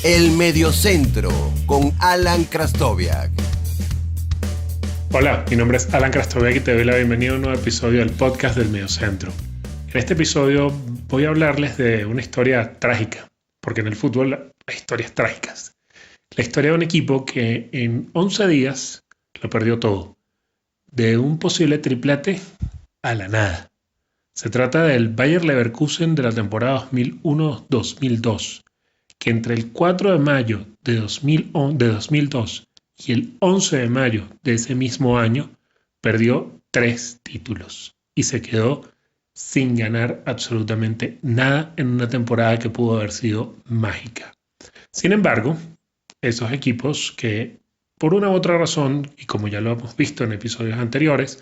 El Mediocentro con Alan Krastoviak. Hola, mi nombre es Alan Krastoviak y te doy la bienvenida a un nuevo episodio del podcast del Mediocentro. En este episodio voy a hablarles de una historia trágica, porque en el fútbol hay historias trágicas. La historia de un equipo que en 11 días lo perdió todo, de un posible triplete a la nada. Se trata del Bayer Leverkusen de la temporada 2001-2002, que entre el 4 de mayo de 2002 y el 11 de mayo de ese mismo año perdió 3 títulos y se quedó sin ganar absolutamente nada en una temporada que pudo haber sido mágica. Sin embargo, esos equipos que por una u otra razón, y como ya lo hemos visto en episodios anteriores,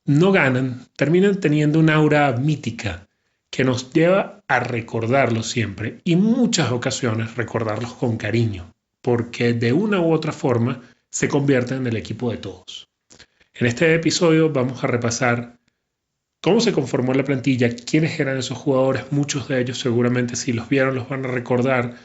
no ganan, terminan teniendo un aura mítica que nos lleva a recordarlos siempre y en muchas ocasiones recordarlos con cariño, porque de una u otra forma se convierten en el equipo de todos. En este episodio vamos a repasar cómo se conformó la plantilla, quiénes eran esos jugadores, muchos de ellos seguramente si los vieron los van a recordar,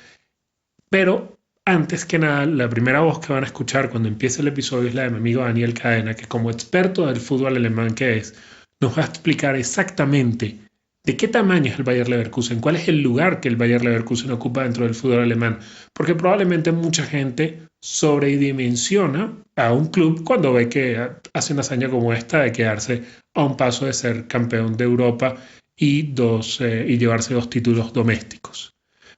pero antes que nada, la primera voz que van a escuchar cuando empiece el episodio es la de mi amigo Daniel Cadena, que como experto del fútbol alemán que es, nos va a explicar exactamente de qué tamaño es el Bayer Leverkusen, cuál es el lugar que el Bayer Leverkusen ocupa dentro del fútbol alemán, porque probablemente mucha gente sobredimensiona a un club cuando ve que hace una hazaña como esta de quedarse a un paso de ser campeón de Europa y llevarse 2 títulos domésticos.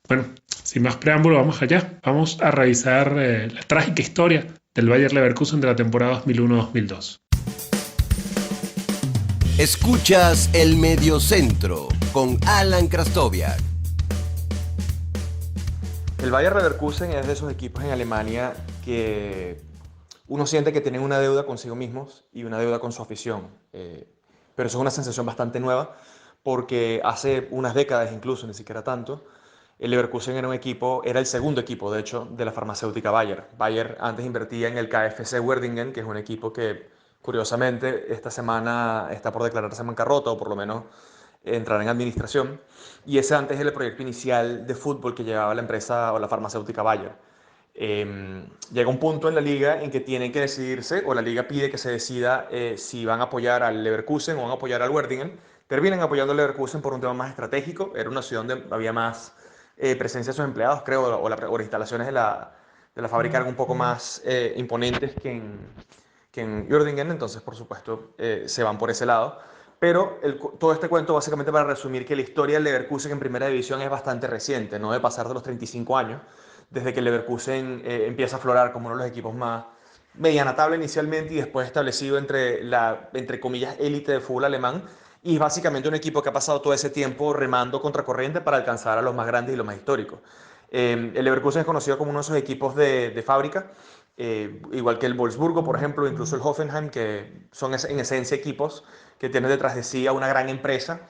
Bueno, sin más preámbulo, vamos allá. Vamos a revisar la trágica historia del Bayer Leverkusen de la temporada 2001-2002. Escuchas El Mediocentro con Alan Krastoviak. El Bayer Leverkusen es de esos equipos en Alemania que uno siente que tienen una deuda consigo mismos y una deuda con su afición. Pero eso es una sensación bastante nueva porque hace unas décadas incluso, ni siquiera tanto, el Leverkusen era el segundo equipo, de hecho, de la farmacéutica Bayer. Bayer antes invertía en el KFC Uerdingen, que es un equipo que, curiosamente, esta semana está por declararse en bancarrota, o por lo menos entrar en administración. Y ese antes era el proyecto inicial de fútbol que llevaba la empresa o la farmacéutica Bayer. Llega un punto en la liga en que tienen que decidirse, o la liga pide que se decida si van a apoyar al Leverkusen o van a apoyar al Uerdingen. Terminan apoyando al Leverkusen por un tema más estratégico. Era una ciudad donde había más presencia de sus empleados, creo, o las instalaciones de la fábrica eran un poco más imponentes que en Uerdingen, entonces, por supuesto, se van por ese lado. Pero todo este cuento, básicamente, para resumir que la historia del Leverkusen en primera división es bastante reciente, no de pasar de los 35 años, desde que el Leverkusen empieza a aflorar como uno de los equipos más mediana tabla inicialmente y después establecido entre comillas, élite de fútbol alemán. Y es básicamente un equipo que ha pasado todo ese tiempo remando contracorriente para alcanzar a los más grandes y los más históricos. El Leverkusen es conocido como uno de esos equipos de fábrica, igual que el Wolfsburgo, por ejemplo, incluso el Hoffenheim, que son en esencia equipos que tienen detrás de sí a una gran empresa.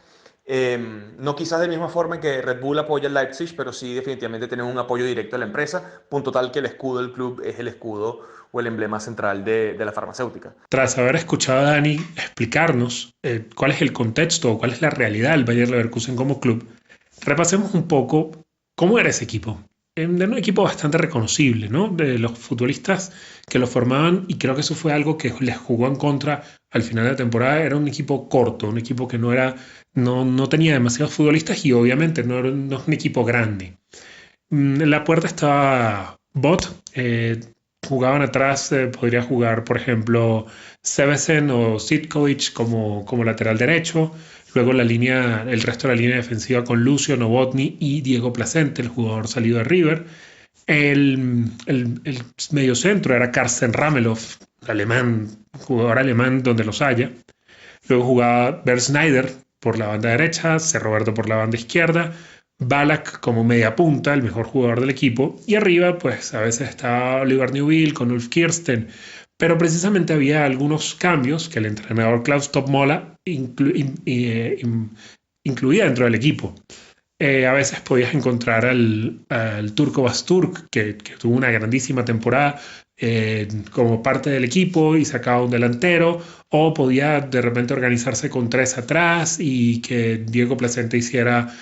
No quizás de misma forma que Red Bull apoya al Leipzig, pero sí definitivamente tienen un apoyo directo de la empresa, punto tal que el escudo del club es el escudo o el emblema central de la farmacéutica. Tras haber escuchado a Dani explicarnos cuál es el contexto o cuál es la realidad del Bayer Leverkusen como club, repasemos un poco cómo era ese equipo. Era un equipo bastante reconocible, ¿no? De los futbolistas que lo formaban, y creo que eso fue algo que les jugó en contra al final de la temporada. Era un equipo corto, un equipo que no tenía demasiados futbolistas y obviamente no es un equipo grande. En la puerta estaba Bot, jugaban atrás, podría jugar, por ejemplo, Sevesen o Sitkovic como lateral derecho. Luego el resto de la línea defensiva con Lucio, Novotny y Diego Placente, el jugador salido de River. El mediocentro era Carsten Ramelow, jugador alemán donde los haya. Luego jugaba Bernd Schneider por la banda derecha, C. Roberto por la banda izquierda, Ballack como media punta, el mejor jugador del equipo, y arriba pues a veces estaba Oliver Neuville con Ulf Kirsten, pero precisamente había algunos cambios que el entrenador Klaus Toppmöller incluía dentro del equipo. A veces podías encontrar al turco Basturk, que tuvo una grandísima temporada como parte del equipo y sacaba un delantero, o podía de repente organizarse con tres atrás y que Diego Placente hiciera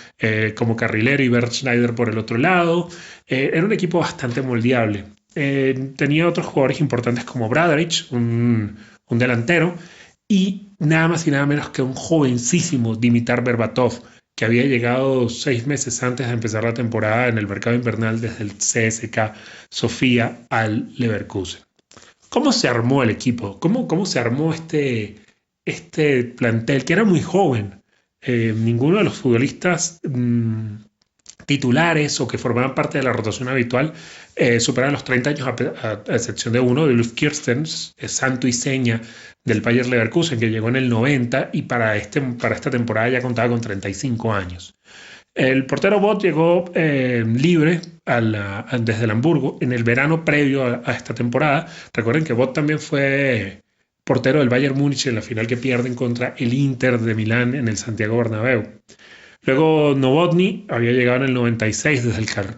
como carrilero y Bert Schneider por el otro lado. Era un equipo bastante moldeable. Tenía otros jugadores importantes como Bradrich, un delantero, y nada más y nada menos que un jovencísimo Dimitar Berbatov, que había llegado 6 meses antes de empezar la temporada en el mercado invernal desde el CSKA Sofía al Leverkusen. ¿Cómo se armó el equipo? ¿Cómo se armó este plantel que era muy joven? Ninguno de los futbolistas titulares o que formaban parte de la rotación habitual superaban los 30 años, a excepción de uno, de Ulf Kirstens, santo y seña del Bayer Leverkusen, que llegó en el 90 y para esta temporada ya contaba con 35 años. El portero Bot llegó libre desde el Hamburgo en el verano previo a esta temporada. Recuerden que Bot también fue portero del Bayern Múnich en la final que pierden contra el Inter de Milán en el Santiago Bernabéu. Luego Novotny había llegado en el 96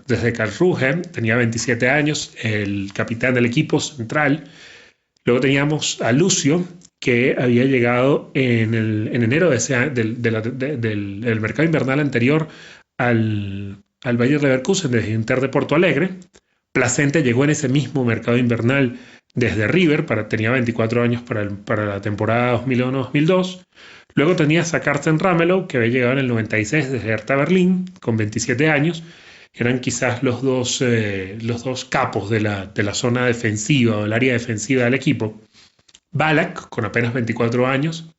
desde Karlsruhe, tenía 27 años, el capitán del equipo central. Luego teníamos a Lucio, que había llegado en enero del mercado invernal anterior al Bayer Leverkusen desde Inter de Porto Alegre. Placente llegó en ese mismo mercado invernal desde River, tenía 24 años para la temporada 2001-2002. Luego tenías a Carsten Ramelow, que había llegado en el 96 desde Hertha Berlín, con 27 años. Eran quizás los dos capos de la zona defensiva o el área defensiva del equipo. Ballack, con apenas 24 años,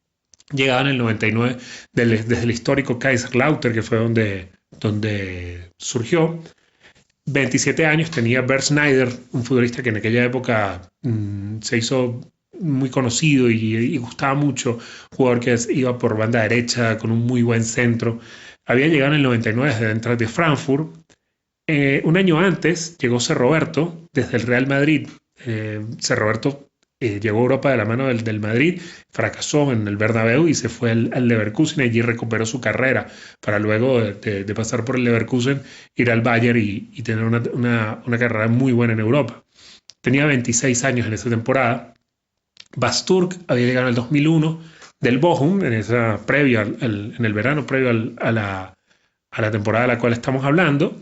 llegaba en el 99 desde el histórico Kaiserslautern, que fue donde surgió. 27 años tenía Bert Schneider, un futbolista que en aquella época se hizo muy conocido y gustaba mucho, jugador que iba por banda derecha con un muy buen centro. Había llegado en el 99 desde Eintracht de Frankfurt. Un año antes llegó C. Roberto desde el Real Madrid. C. Roberto llegó a Europa de la mano del Madrid, fracasó en el Bernabéu y se fue al Leverkusen. Allí recuperó su carrera para luego de pasar por el Leverkusen ir al Bayern y tener una carrera muy buena en Europa. Tenía 26 años en esa temporada. Basturk había llegado en el 2001 del Bochum, en el verano previo a la temporada de la cual estamos hablando.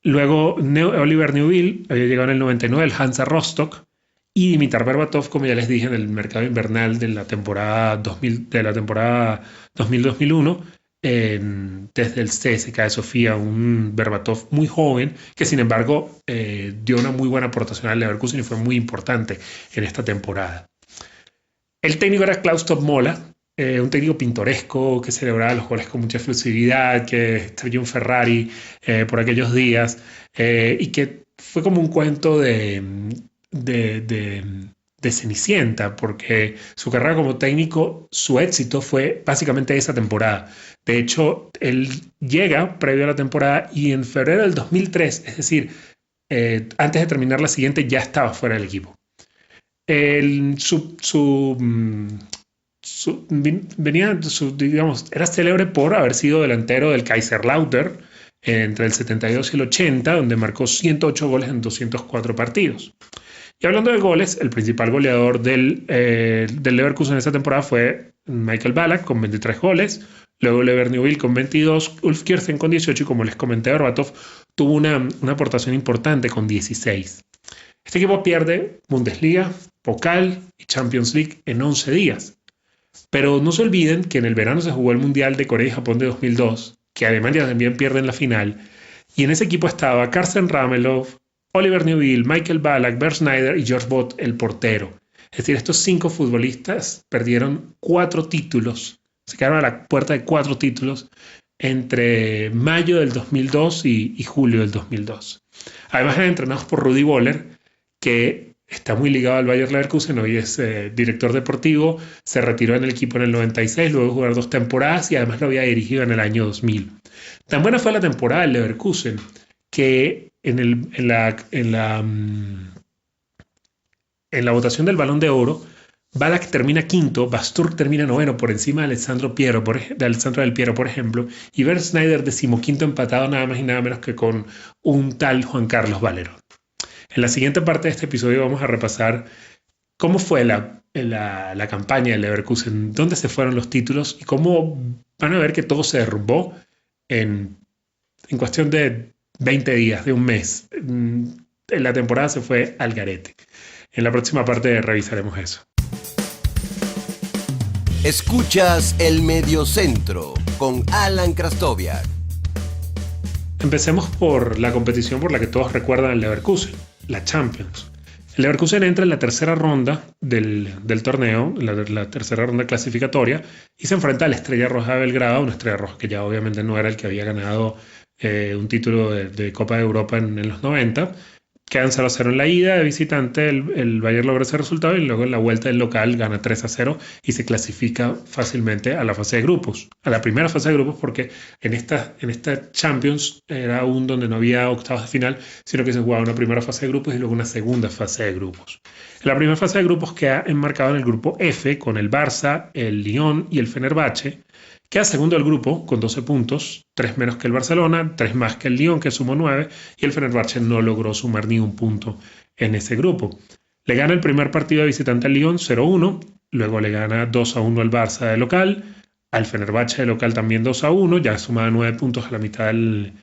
Luego Oliver Neuville había llegado en el 99 del Hansa Rostock, y Dimitar Berbatov, como ya les dije, en el mercado invernal de la temporada 2000-2001 desde el CSKA de Sofía, un Berbatov muy joven que sin embargo dio una muy buena aportación al Leverkusen y fue muy importante en esta temporada. El técnico era Klaus Toppmola, un técnico pintoresco que celebraba los goles con mucha efusividad, que estrelló un Ferrari por aquellos días y que fue como un cuento de Cenicienta, porque su carrera como técnico, su éxito fue básicamente esa temporada. De hecho, él llega previo a la temporada y en febrero del 2003, es decir, antes de terminar la siguiente, ya estaba fuera del equipo. Era célebre por haber sido delantero del Kaiserslautern entre el 72 y el 80, donde marcó 108 goles en 204 partidos. Y hablando de goles, el principal goleador del Leverkusen en esa temporada fue Michael Ballack con 23 goles, luego Oliver Neuville con 22, Ulf Kirsten con 18 y como les comenté, Berbatov tuvo una aportación importante con 16. Este equipo pierde Bundesliga, Pokal y Champions League en 11 días. Pero no se olviden que en el verano se jugó el Mundial de Corea y Japón de 2002, que Alemania también pierde en la final, y en ese equipo estaba Carsten Ramelow, Oliver Neuville, Michael Ballack, Bert Schneider y George Bott, el portero. Es decir, estos 5 futbolistas perdieron 4 títulos, se quedaron a la puerta de 4 títulos entre mayo del 2002 y julio del 2002. Además eran entrenados por Rudi Völler, que está muy ligado al Bayer Leverkusen, hoy es director deportivo, se retiró en el equipo en el 96, luego de jugar 2 temporadas y además lo había dirigido en el año 2000. Tan buena fue la temporada del Leverkusen que en la votación del Balón de Oro, Ballack termina quinto, Bastur termina noveno por encima de Alessandro Del Piero, por ejemplo, y Bernd Schneider decimoquinto empatado nada más y nada menos que con un tal Juan Carlos Valero. En la siguiente parte de este episodio vamos a repasar cómo fue la campaña del Leverkusen, dónde se fueron los títulos y cómo van a ver que todo se derrumbó en cuestión de 20 días, de un mes. La temporada se fue al garete. En la próxima parte revisaremos eso. Escuchas El Mediocentro con Alan Krastoviak. Empecemos por la competición por la que todos recuerdan el Leverkusen, la Champions. El Leverkusen entra en la tercera ronda del torneo, la tercera ronda clasificatoria, y se enfrenta a la Estrella Roja de Belgrado, una Estrella Roja que ya obviamente no era el que había ganado un título de Copa de Europa en los 90. Quedan 0-0 en la ida de visitante, el Bayern logra ese resultado y luego en la vuelta del local gana 3-0 y se clasifica fácilmente a la fase de grupos, a la primera fase de grupos, porque en esta Champions era aún donde no había octavos de final, sino que se jugaba una primera fase de grupos y luego una segunda fase de grupos. En la primera fase de grupos queda enmarcado en el grupo F con el Barça, el Lyon y el Fenerbahce. Queda segundo del grupo con 12 puntos, 3 menos que el Barcelona, 3 más que el Lyon, que sumó 9, y el Fenerbahce no logró sumar ni un punto en ese grupo. Le gana el primer partido de visitante al Lyon 0-1, luego le gana 2-1 al Barça de local, al Fenerbahce de local también 2-1, ya sumaba 9 puntos a la mitad del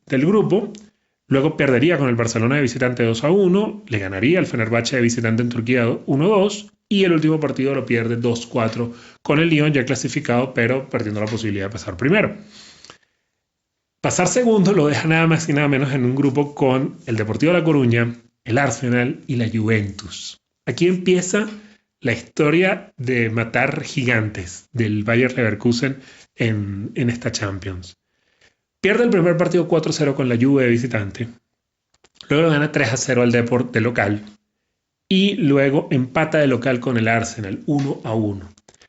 grupo. Luego perdería con el Barcelona de visitante 2-1, le ganaría al Fenerbahce de visitante en Turquía 1-2, y el último partido lo pierde 2-4 con el Lyon ya clasificado, pero perdiendo la posibilidad de pasar primero. Pasar segundo lo deja nada más y nada menos en un grupo con el Deportivo La Coruña, el Arsenal y la Juventus. Aquí empieza la historia de matar gigantes del Bayer Leverkusen en esta Champions. Pierde el primer partido 4-0 con la Juve de visitante. Luego gana 3-0 al Deport de local. Y luego empata de local con el Arsenal 1-1.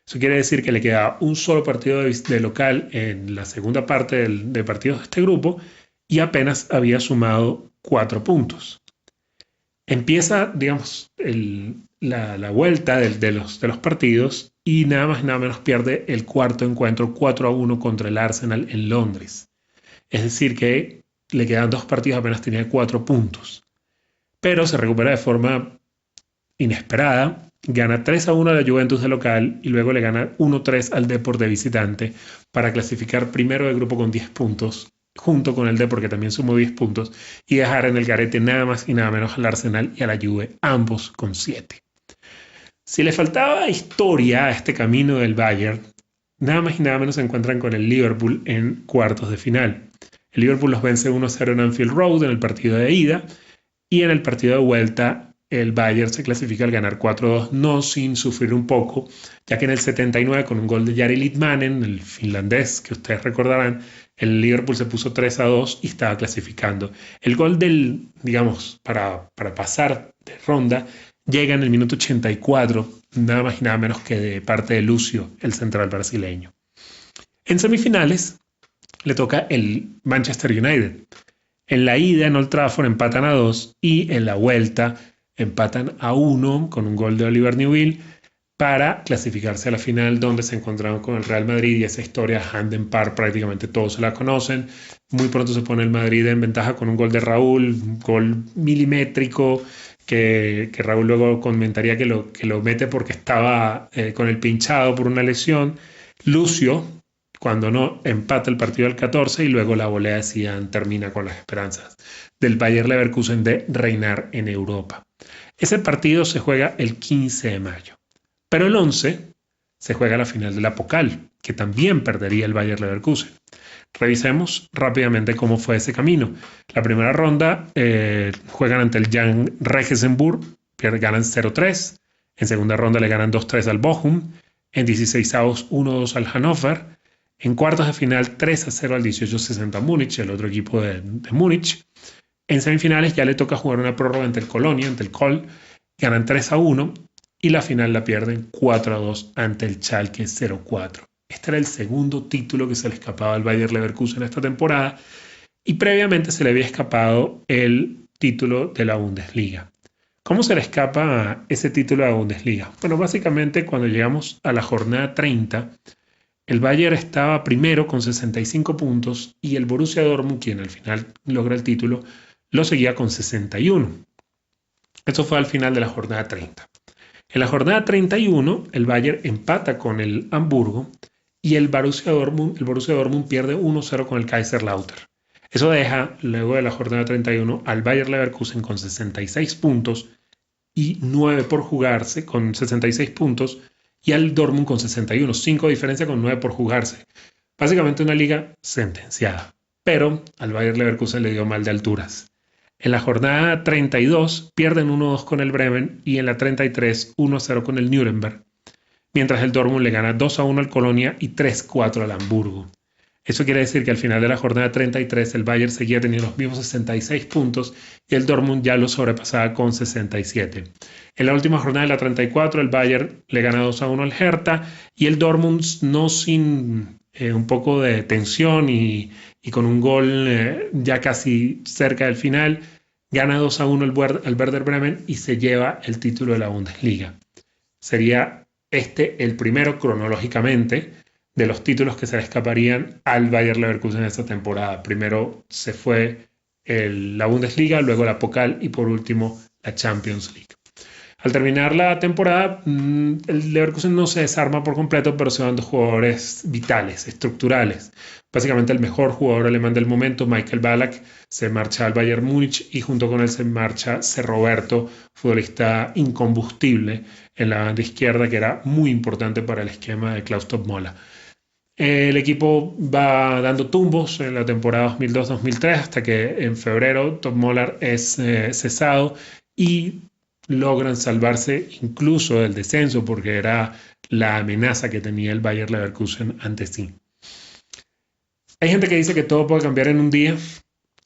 Eso quiere decir que le queda un solo partido de local en la segunda parte de partidos de este grupo y apenas había sumado 4 puntos. Empieza, digamos, la vuelta de los partidos y nada más y nada menos pierde el cuarto encuentro 4-1 contra el Arsenal en Londres. Es decir que le quedan 2 partidos, apenas tenía 4 puntos. Pero se recupera de forma inesperada, gana 3-1 a la Juventus de local y luego le gana 1-3 al Deport de visitante para clasificar primero del grupo con 10 puntos, junto con el Deport que también sumó 10 puntos, y dejar en el garete nada más y nada menos al Arsenal y a la Juve, ambos con 7. Si le faltaba historia a este camino del Bayern, nada más y nada menos se encuentran con el Liverpool en cuartos de final. El Liverpool los vence 1-0 en Anfield Road en el partido de ida, y en el partido de vuelta el Bayern se clasifica al ganar 4-2, no sin sufrir un poco, ya que en el 79 con un gol de Jari Litmanen, el finlandés que ustedes recordarán, el Liverpool se puso 3-2 y estaba clasificando. El gol para pasar de ronda llega en el minuto 84, nada más y nada menos que de parte de Lucio, el central brasileño. En semifinales le toca el Manchester United. En la ida en Old Trafford empatan a 2 y en la vuelta empatan a 1 con un gol de Oliver Neuville para clasificarse a la final, donde se encontraron con el Real Madrid, y esa historia hand en par prácticamente todos se la conocen. Muy pronto se pone el Madrid en ventaja con un gol de Raúl, un gol milimétrico que Raúl luego comentaría que lo mete porque estaba con el pinchado por una lesión. Lucio, cuando no, empata el partido del 14 y luego la volea de Zidane termina con las esperanzas del Bayer Leverkusen de reinar en Europa. Ese partido se juega el 15 de mayo, pero el 11 se juega la final de la Pokal, que también perdería el Bayer Leverkusen. Revisemos rápidamente cómo fue ese camino. La primera ronda juegan ante el Jan Regensburg, ganan 0-3. En segunda ronda le ganan 2-3 al Bochum. En 16avos 1-2 al Hannover. En cuartos de final 3-0 al 1860 Múnich, el otro equipo de Múnich. En semifinales ya le toca jugar una prórroga ante el Colonia, ante el Köln. Ganan 3-1 y la final la pierden 4-2 ante el Schalke 04. Este era el segundo título que se le escapaba al Bayer Leverkusen esta temporada y previamente se le había escapado el título de la Bundesliga. ¿Cómo se le escapa ese título a la Bundesliga? Bueno, básicamente cuando llegamos a la jornada 30, el Bayern estaba primero con 65 puntos y el Borussia Dortmund, quien al final logra el título, lo seguía con 61. Eso fue al final de la jornada 30. En la jornada 31, el Bayern empata con el Hamburgo y el Borussia Dortmund pierde 1-0 con el Kaiserslautern. Eso deja, luego de la jornada 31, al Bayer Leverkusen con 66 puntos y 9 por jugarse, con 66 puntos, y al Dortmund con 61, 5 de diferencia con 9 por jugarse. Básicamente una liga sentenciada, pero al Bayer Leverkusen le dio mal de alturas. En la jornada 32 pierden 1-2 con el Bremen y en la 33 1-0 con el Nuremberg, mientras el Dortmund le gana 2-1 al Colonia y 3-4 al Hamburgo. Eso quiere decir que al final de la jornada 33 el Bayern seguía teniendo los mismos 66 puntos y el Dortmund ya lo sobrepasaba con 67. En la última jornada de la 34 el Bayern le gana 2-1 al Hertha y el Dortmund, no sin un poco de tensión y con un gol ya casi cerca del final, gana 2-1 al Werder Bremen y se lleva el título de la Bundesliga. Sería el primero cronológicamente de los títulos que se le escaparían al Bayer Leverkusen esta temporada. Primero se fue la Bundesliga, luego la Pokal y por último la Champions League. Al terminar la temporada, el Leverkusen no se desarma por completo, pero se van dos jugadores vitales, estructurales. Básicamente el mejor jugador alemán del momento, Michael Ballack, se marcha al Bayern Múnich y junto con él se marcha C. Roberto, futbolista incombustible en la banda izquierda, que era muy importante para el esquema de Klaus Toppmöller. El equipo va dando tumbos en la temporada 2002-2003 hasta que en febrero Toppmöller es cesado y logran salvarse incluso del descenso porque era la amenaza que tenía el Bayer Leverkusen ante sí. Hay gente que dice que todo puede cambiar en un día.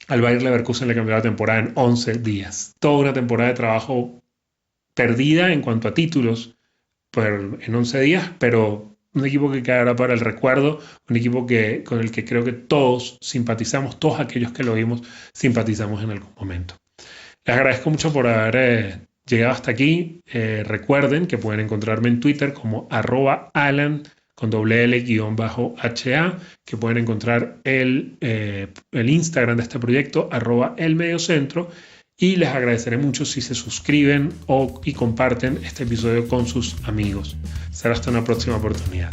Al Bayer Leverkusen le cambió la temporada en 11 días. Toda una temporada de trabajo perdida en cuanto a títulos en 11 días, pero un equipo que quedará para el recuerdo, un equipo con el que creo que todos simpatizamos, todos aquellos que lo vimos, simpatizamos en algún momento. Les agradezco mucho por haber llegado hasta aquí. Recuerden que pueden encontrarme en Twitter como @Alan con @L_HA, que pueden encontrar el Instagram de este proyecto @elmediocentro, y les agradeceré mucho si se suscriben y comparten este episodio con sus amigos. Será hasta una próxima oportunidad.